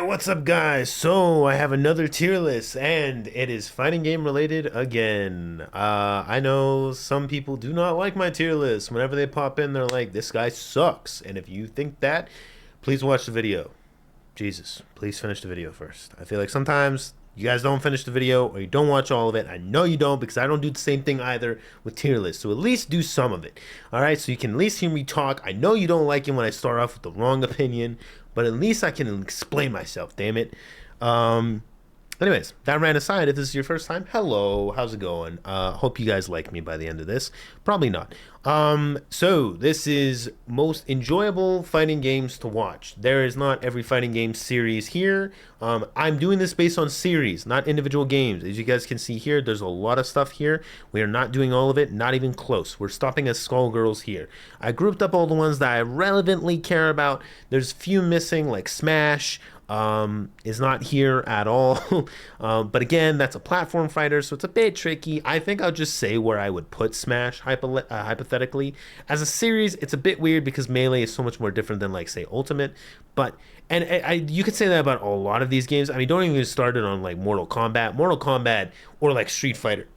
what's up, guys? So, I have another tier list, and it is fighting game related again. I know some people do not like my tier list. Whenever they pop in, they're like, this guy sucks. And if you think that, please watch the video. Jesus, please finish the video first. I feel like sometimes you guys don't finish the video or you don't watch all of it. I know you don't because I don't do the same thing either with tier lists. So at least do some of it. All right, so you can at least hear me talk. I know you don't like it when I start off with the wrong opinion, but at least I can explain myself, damn it. Um, Anyways, that ran aside. If this is your first time, hello, how's it going? Hope you guys like me by the end of this. Probably not. So this is most enjoyable fighting games to watch. There is not every fighting game series here. I'm doing this based on series, not individual games. As you guys can see here, there's a lot of stuff here. We are not doing all of it, not even close. We're stopping at Skullgirls here. I grouped up all the ones that I relevantly care about. There's a few missing, like Smash, is not here at all. But again, that's a platform fighter, so it's a bit tricky. I think I'll just say where I would put Smash hypothetically. As a series, it's a bit weird because Melee is so much more different than, like, say, Ultimate. But you could say that about a lot of these games. I mean, don't even get started on like Mortal Kombat, or like Street Fighter.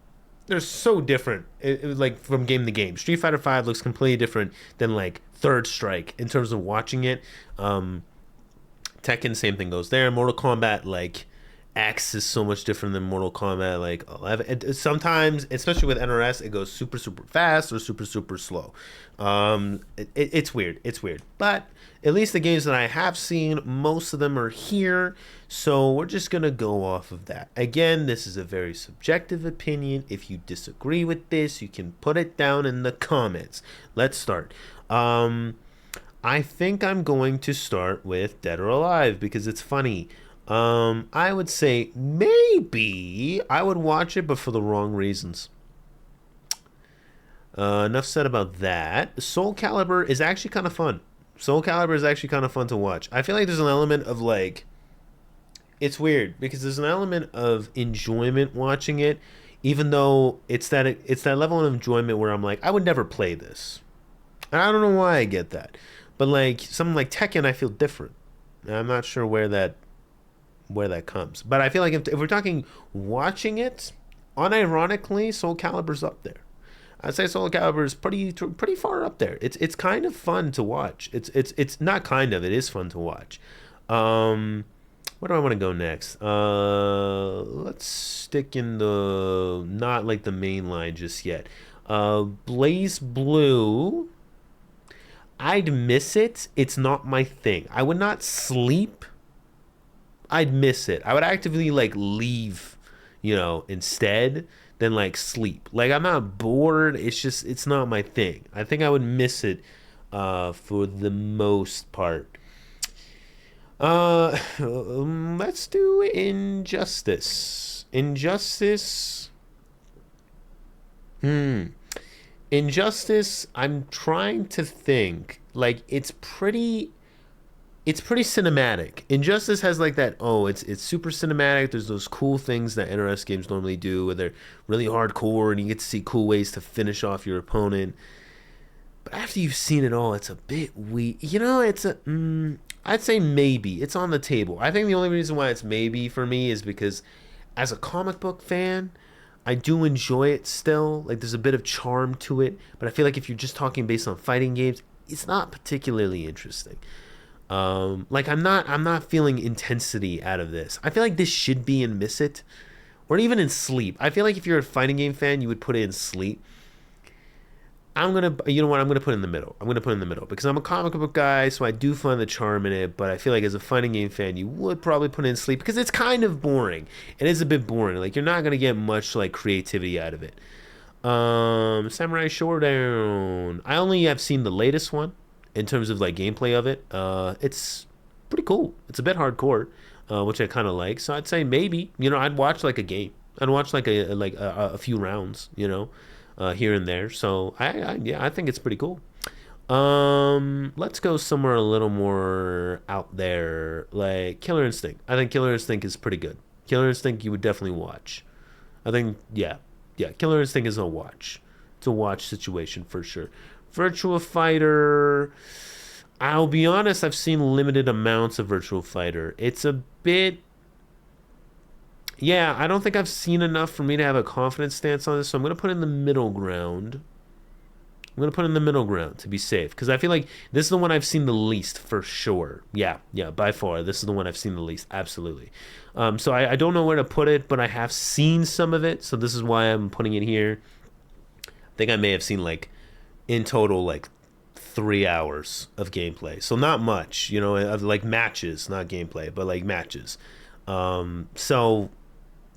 They're so different, like from game to game. Street Fighter 5 looks completely different than like Third Strike in terms of watching it. Tekken, same thing goes there. Mortal Kombat, like, X is so much different than Mortal Kombat, like, 11. Sometimes, especially with NRS, it goes super, super fast or super, super slow. It's weird. It's weird. But at least the games that I have seen, most of them are here. So we're just going to go off of that. Again, this is a very subjective opinion. If you disagree with this, you can put it down in the comments. Let's start. I think I'm going to start with Dead or Alive because it's funny. I would say maybe I would watch it, but for the wrong reasons. Enough said about that. Soul Calibur is actually kind of fun. Soul Calibur is actually kind of fun to watch. I feel like there's an element of like, it's weird because there's an element of enjoyment watching it, even though it's that level of enjoyment where I'm like, I would never play this. And I don't know why I get that. But like something like Tekken, I feel different. I'm not sure where that comes. But I feel like if we're talking watching it, unironically, Soul Calibur's up there. I'd say Soul Calibur is pretty far up there. It's kind of fun to watch. It's not kind of. It is fun to watch. Where do I want to go next? Let's stick in the not like the main line just yet. Blaze Blue. I'd miss it. It's not my thing. I would not sleep. I'd miss it. I would actively like leave, instead than like sleep. Like I'm not bored. It's not my thing. I think I would miss it for the most part. Let's do Injustice. Injustice, I'm trying to think. Like it's pretty cinematic. Injustice has like that, oh, it's super cinematic. There's those cool things that NRS games normally do where they're really hardcore and you get to see cool ways to finish off your opponent. But after you've seen it all, it's a bit weak. I'd say maybe. It's on the table. I think the only reason why it's maybe for me is because as a comic book fan, I do enjoy it still. Like there's a bit of charm to it, but I feel like if you're just talking based on fighting games, it's not particularly interesting. Like I'm not feeling intensity out of this. I feel like this should be in Miss It, or even in Sleep. I feel like if you're a fighting game fan, you would put it in Sleep. You know what? I'm gonna put it in the middle. I'm gonna put it in the middle because I'm a comic book guy, so I do find the charm in it. But I feel like as a fighting game fan, you would probably put it in Sleep because it's kind of boring. It is a bit boring. Like you're not gonna get much like creativity out of it. Samurai Showdown. I only have seen the latest one in terms of like gameplay of it. It's pretty cool. It's a bit hardcore, which I kind of like. So I'd say maybe. I'd watch like a game. I'd watch like a few rounds. Here and there. So I think it's pretty cool. Let's go somewhere a little more out there, like Killer Instinct. I think Killer Instinct is pretty good. Killer Instinct you would definitely watch. I think yeah, Killer Instinct is a watch. It's a watch situation for sure. Virtua Fighter. I'll be honest, I've seen limited amounts of Virtual Fighter. It's a bit, yeah, I don't think I've seen enough for me to have a confident stance on this, so I'm going to put in the middle ground. I'm going to put in the middle ground to be safe because I feel like this is the one I've seen the least for sure. Yeah, yeah, by far. This is the one I've seen the least. Absolutely. So I don't know where to put it, but I have seen some of it. So this is why I'm putting it here. I think I may have seen like in total like 3 hours of gameplay. So not much, you know, of like matches, not gameplay, but like matches. So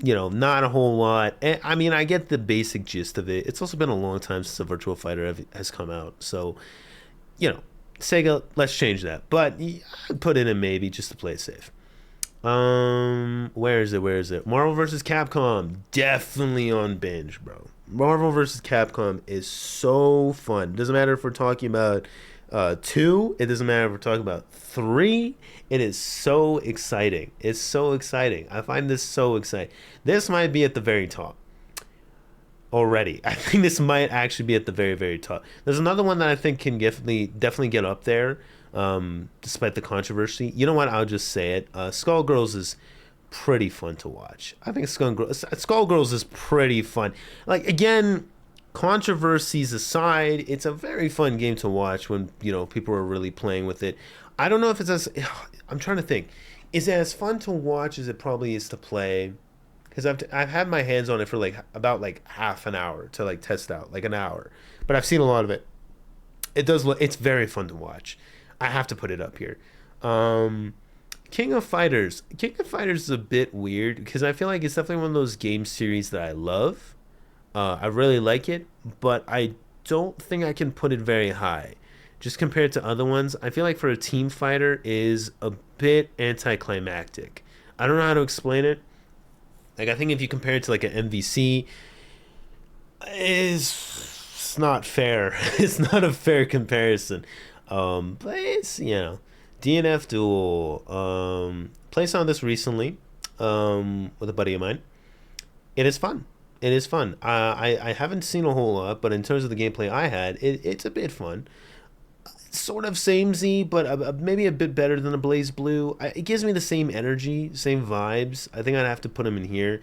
you know, not a whole lot. And, I mean, I get the basic gist of it. It's also been a long time since a Virtual Fighter has come out, so you know, Sega, let's change that. But I'd put it in maybe just to play it safe. Where is it? Where is it? Marvel vs. Capcom, definitely on binge, bro. Marvel vs. Capcom is so fun. Doesn't matter if we're talking about two. It doesn't matter if we're talking about three. It is so exciting. It's so exciting. I find this so exciting. This might be at the very top already. I think this might actually be at the very, very top. There's another one that I think can definitely get up there, despite the controversy. You know what? I'll just say it. Skullgirls is pretty fun to watch. I think Skullgirls is pretty fun. Like, again, controversies aside, it's a very fun game to watch when, you know, people are really playing with it. I don't know if it's as... I'm trying to think. Is it as fun to watch as it probably is to play? Because I've had my hands on it for like about like half an hour to like test out, like an hour. But I've seen a lot of it. It's very fun to watch. I have to put it up here. King of Fighters. King of Fighters is a bit weird because I feel like it's definitely one of those game series that I love. I really like it, but I don't think I can put it very high. Just compared to other ones, I feel like for a team fighter is a bit anticlimactic. I don't know how to explain it. Like, I think if you compare it to like an MVC, it's not fair. It's not a fair comparison. But it's, you know, DNF Duel. Played some of this recently with a buddy of mine. It is fun. It is fun. I haven't seen a whole lot, but in terms of the gameplay I had, it's a bit fun. Sort of samey, but maybe a bit better than a Blaze Blue. It gives me the same energy, same vibes. I think I'd have to put them in here.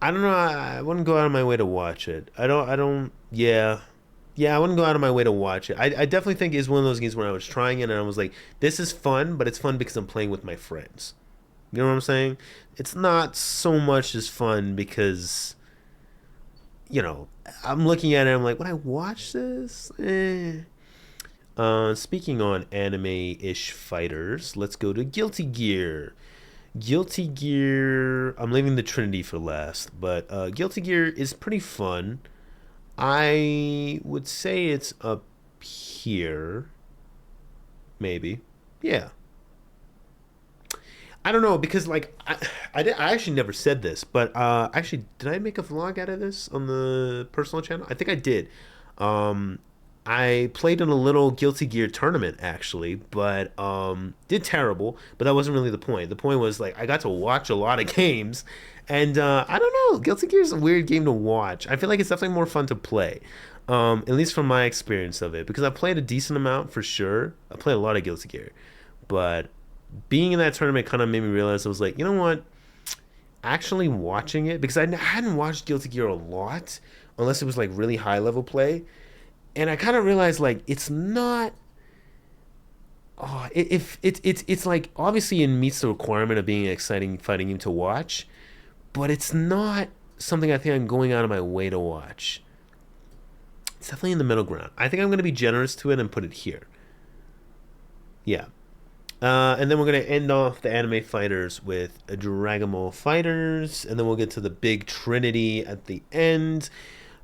I don't know. I wouldn't go out of my way to watch it. I don't. Yeah, yeah. I wouldn't go out of my way to watch it. I definitely think it's one of those games where I was trying it and I was like, this is fun, but it's fun because I'm playing with my friends. You know what I'm saying? It's not so much as fun because, you know, I'm looking at it. I'm like, would I watch this? Speaking on anime-ish fighters, let's go to Guilty Gear. Guilty Gear, I'm leaving the Trinity for last, but Guilty Gear is pretty fun. I would say it's up here, maybe. Yeah. I don't know because like I actually never said this, but actually did I make a vlog out of this on the personal channel? I think I did. I played in a little Guilty Gear tournament actually, but did terrible. But that wasn't really the point. The point was like I got to watch a lot of games, and I don't know. Guilty Gear is a weird game to watch. I feel like it's definitely more fun to play, at least from my experience of it. Because I played a decent amount for sure. I played a lot of Guilty Gear, but being in that tournament kind of made me realize I was like, you know what? Actually watching it because I hadn't watched Guilty Gear a lot, unless it was like really high level play. And I kind of realized like it's not. Oh, it's like obviously it meets the requirement of being an exciting fighting game to watch, but it's not something I think I'm going out of my way to watch. It's definitely in the middle ground. I think I'm going to be generous to it and put it here. Yeah. And then we're going to end off the anime fighters with a Dragon Ball Fighters, and then we'll get to the big trinity at the end.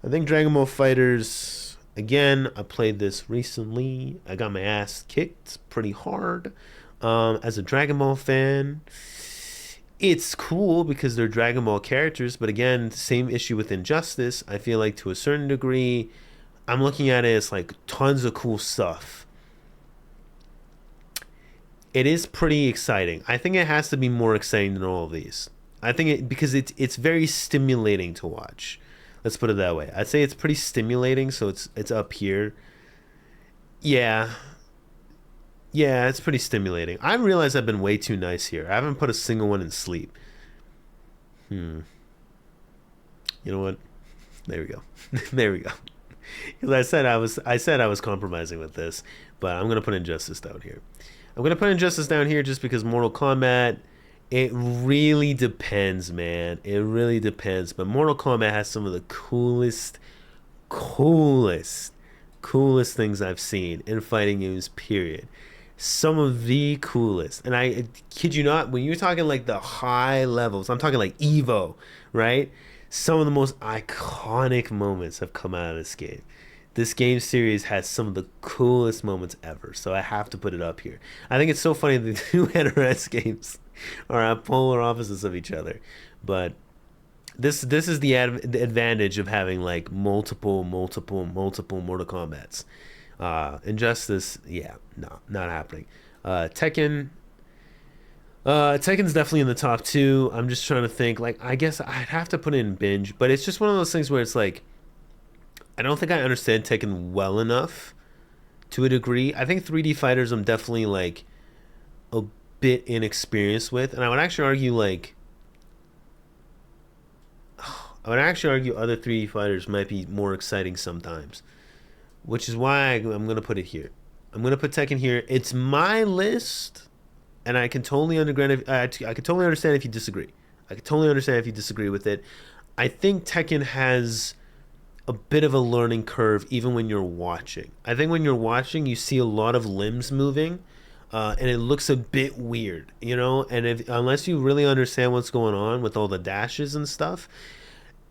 I think Dragon Ball Fighters. Again, I played this recently. I got my ass kicked pretty hard. As a Dragon Ball fan, it's cool because they're Dragon Ball characters. But again, same issue with Injustice. I feel like to a certain degree, I'm looking at it as like tons of cool stuff. It is pretty exciting. I think it has to be more exciting than all of these. I think because it's very stimulating to watch. Let's put it that way. I'd say it's pretty stimulating, so it's up here. Yeah. Yeah, it's pretty stimulating. I realize I've been way too nice here. I haven't put a single one in sleep. Hmm. You know what? There we go. There we go. Because I said I was compromising with this, but I'm gonna put Injustice down here. I'm gonna put Injustice down here just because Mortal Kombat. It really depends, man. It really depends. But Mortal Kombat has some of the coolest, coolest things I've seen in fighting games. Period. Some of the coolest, and I kid you not, when you're talking like the high levels, I'm talking like Evo, right? Some of the most iconic moments have come out of this game. This game series has some of the coolest moments ever, so I have to put it up here. I think it's so funny the two NRS games are at polar opposites of each other, but this is the advantage of having like multiple Mortal Kombat's. Injustice, yeah, no, not happening. Tekken, Tekken's definitely in the top two. I'm just trying to think. Like, I guess I'd have to put in Binge, but it's just one of those things where it's like I don't think I understand Tekken well enough to a degree. I think 3D fighters I'm definitely like a bit inexperienced with, and I would actually argue other 3D fighters might be more exciting sometimes, which is why I'm gonna put it here. I'm gonna put Tekken here. It's my list, and I can totally understand. I can totally understand if you disagree. I can totally understand if you disagree with it. I think Tekken has a bit of a learning curve even when you're watching. I think when you're watching, you see a lot of limbs moving, and it looks a bit weird, you know. And if unless you really understand what's going on with all the dashes and stuff,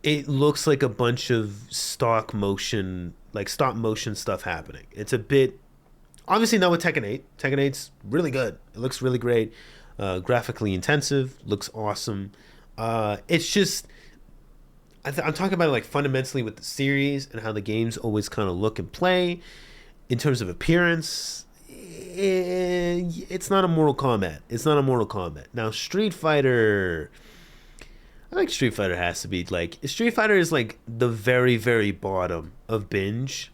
it looks like a bunch of stop motion stuff happening. It's a bit obviously not with Tekken 8. Tekken 8's really good. It looks really great, graphically intensive, looks awesome. It's just I'm talking about it like fundamentally with the series and how the games always kind of look and play in terms of appearance. It's not a Mortal Kombat. It's not a Mortal Kombat. Now Street Fighter. I think Street Fighter has to be like Street Fighter is like the very very bottom of Binge.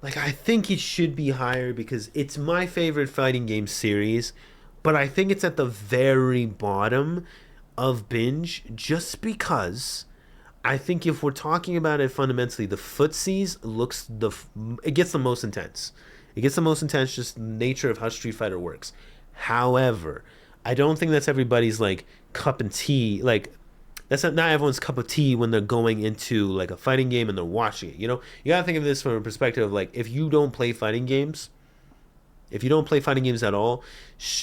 Like I think it should be higher because it's my favorite fighting game series, but I think it's at the very bottom of Binge just because I think if we're talking about it fundamentally, the footsies it gets the most intense. It gets the most intense just the nature of how Street Fighter works. However, I don't think that's everybody's like cup and tea. Like that's not everyone's cup of tea when they're going into like a fighting game and they're watching it. You know, you gotta think of this from a perspective of like if you don't play fighting games at all,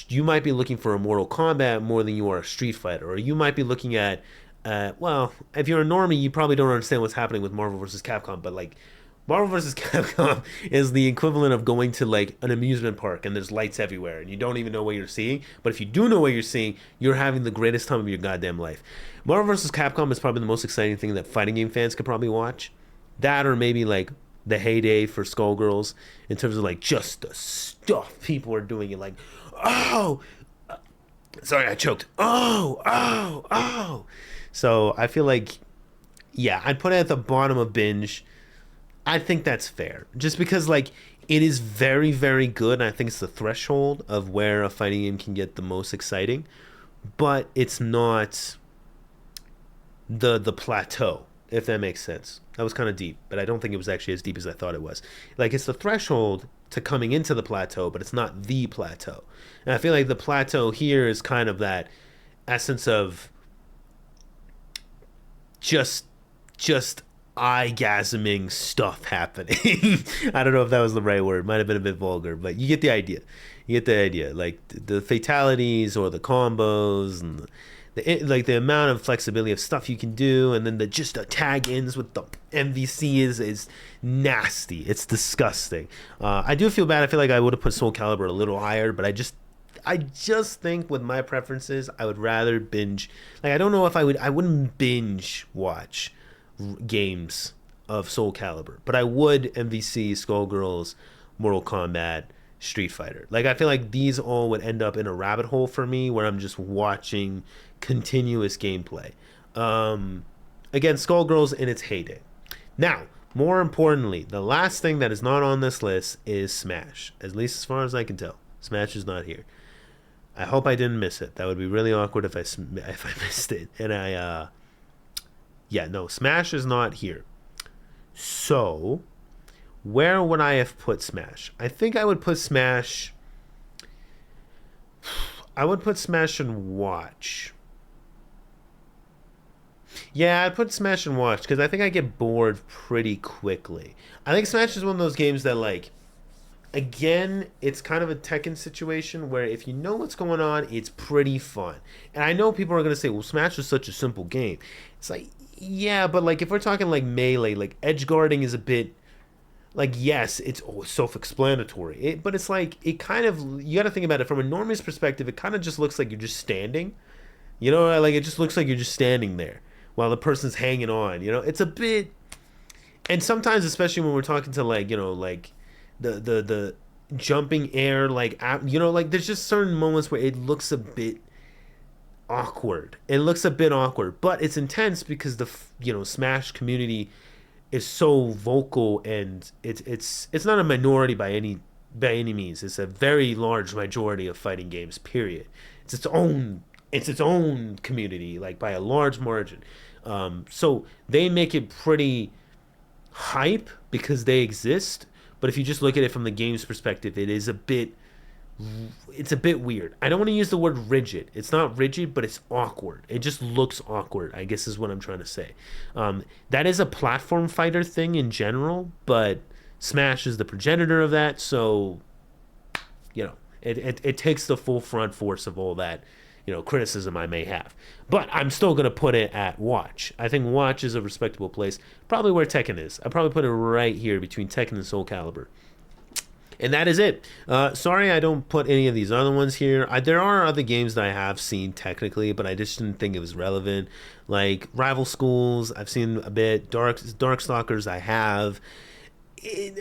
you might be looking for a Mortal Kombat more than you are a Street Fighter, or you might be looking at, well, if you're a normie, you probably don't understand what's happening with Marvel vs. Capcom, but like Marvel vs. Capcom is the equivalent of going to like an amusement park and there's lights everywhere and you don't even know what you're seeing. But if you do know what you're seeing, you're having the greatest time of your goddamn life. Marvel vs. Capcom is probably the most exciting thing that fighting game fans could probably watch. That or maybe like the heyday for Skullgirls in terms of like just the stuff people are doing. It like, oh, sorry, I choked. Oh. So I feel like, yeah, I'd put it at the bottom of Binge. I think that's fair. Just because, like, it is very, very good. And I think it's the threshold of where a fighting game can get the most exciting. But it's not the plateau, if that makes sense. That was kind of deep, but I don't think it was actually as deep as I thought it was. Like, it's the threshold to coming into the plateau, but it's not the plateau. And I feel like the plateau here is kind of that essence of just eye-gasming stuff happening. I don't know if that was the right word. Might have been a bit vulgar, but you get the idea. You get the idea. Like the fatalities or the combos and the amount of flexibility of stuff you can do, and then the tag ins with the MVC is nasty. It's disgusting. I do feel bad. I feel like I would have put Soul Calibur a little higher, but I just think with my preferences, I would rather binge. Like I don't know if I wouldn't binge watch games of Soul Calibur, but I would MVC, Skullgirls, Mortal Kombat, Street Fighter. Like I feel like these all would end up in a rabbit hole for me where I'm just watching continuous gameplay. Again, Skullgirls in its heyday. Now, more importantly, the last thing that is not on this list is Smash, at least as far as I can tell. Smash is not here. I hope I didn't miss it. That would be really awkward if I missed it. And yeah, no, Smash is not here. So, where would I have put Smash? I think I would put Smash. I would put Smash and Watch. Yeah, I'd put Smash and Watch because I think I get bored pretty quickly. I think Smash is one of those games that, like, again, it's kind of a Tekken situation where if you know what's going on, it's pretty fun. And I know people are going to say, well, Smash is such a simple game. It's like, yeah, but like if we're talking like Melee, like edge guarding is a bit like, yes, it's self-explanatory. But it's like, it kind of, you got to think about it from a normie's perspective, it kind of just looks like you're just standing. You know, like it just looks like you're just standing there while the person's hanging on. You know, it's a bit, and sometimes, especially when we're talking to like, you know, like the jumping air, like, you know, like there's just certain moments where it looks a bit awkward. It looks a bit awkward, but it's intense because the, you know, Smash community is so vocal, and it's not a minority by any means. It's a very large majority of fighting games. Period. It's its own community, like by a large margin. So they make it pretty hype because they exist. But if you just look at it from the game's perspective, it's a bit weird. I don't want to use the word rigid. It's not rigid, but it's awkward. It just looks awkward, I guess is what I'm trying to say. That is a platform fighter thing in general, but Smash is the progenitor of that. So, you know, it takes the full front force of all that, you know, criticism I may have. But I'm still going to put it at Watch. I think Watch is a respectable place. Probably where Tekken is. I probably put it right here between Tekken and Soul Calibur. And that is it. Sorry I don't put any of these other ones here. There are other games that I have seen technically, but I just didn't think it was relevant. Like Rival Schools, I've seen a bit. Darkstalkers, I have.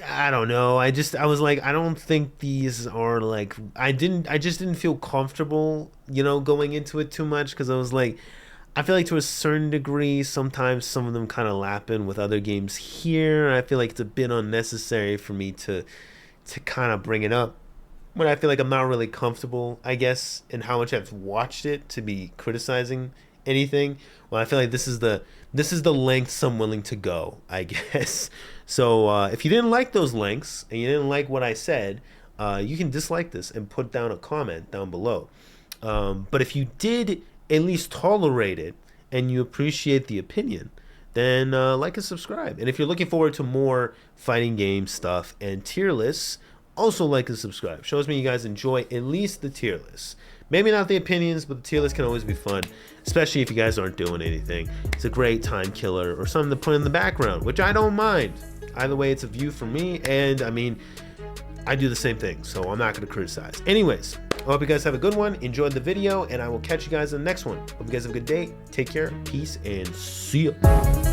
I don't know. I was like, I don't think these are like, I just didn't feel comfortable, you know, going into it too much, because I was like, I feel like to a certain degree, sometimes some of them kind of lap in with other games here. I feel like it's a bit unnecessary for me to kind of bring it up when I feel like I'm not really comfortable, I guess, in how much I've watched it to be criticizing anything. Well, I feel like this is the lengths I'm willing to go, I guess. So if you didn't like those lengths and you didn't like what I said, you can dislike this and put down a comment down below. But if you did at least tolerate it and you appreciate the opinion, then like and subscribe. And if you're looking forward to more fighting game stuff and tier lists, also like and subscribe. Shows me you guys enjoy at least the tier lists. Maybe not the opinions, but the tier list can always be fun, especially if you guys aren't doing anything. It's a great time killer or something to put in the background, which I don't mind. Either way, it's a view for me, and I mean, I do the same thing, so I'm not going to criticize. Anyways, I hope you guys have a good one. Enjoyed the video, and I will catch you guys in the next one. Hope you guys have a good day. Take care, peace, and see ya.